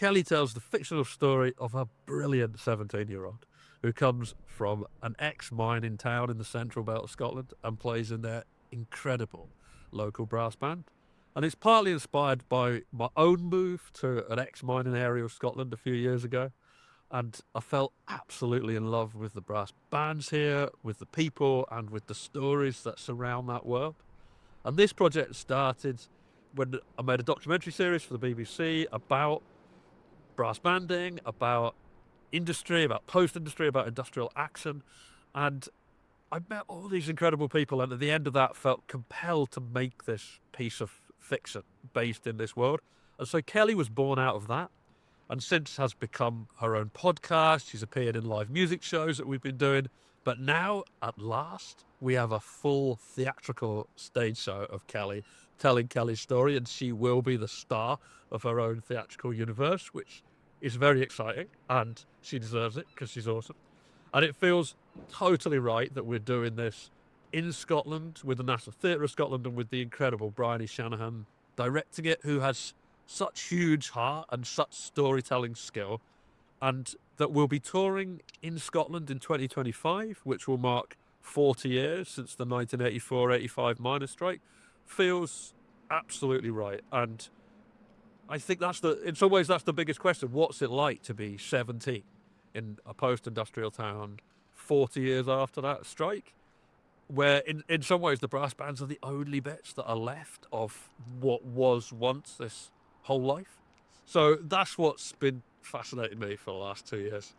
Keli tells the fictional story of a brilliant 17-year-old who comes from an ex-mining town in the central belt of Scotland and plays in their incredible local brass band. And it's partly inspired by my own move to an ex-mining area of Scotland a few years ago. And I felt absolutely in love with the brass bands here, with the people, and with the stories that surround that world. And this project started when I made a documentary series for the BBC about brass banding, about industry, about post-industry, about industrial action. And I met all these incredible people, and at the end of that felt compelled to make this piece of fiction based in this world. And so Keli was born out of that, and since has become her own podcast. She's appeared in live music shows that we've been doing. But now, at last, we have a full theatrical stage show of Keli telling Keli's story, and she will be the star of her own theatrical universe, which is very exciting, and she deserves it because she's awesome. And it feels totally right that we're doing this in Scotland with the National Theatre of Scotland and with the incredible Bryony Shanahan directing it, who has such huge heart and such storytelling skill, and that we'll be touring in Scotland in 2025, which will mark 40 years since the 1984-85 miners' strike, feels absolutely right. And I think in some ways that's the biggest question. What's it like to be 17 in a post-industrial town 40 years after that strike? Where in some ways the brass bands are the only bits that are left of what was once this whole life. So that's what's been fascinating me for the last 2 years.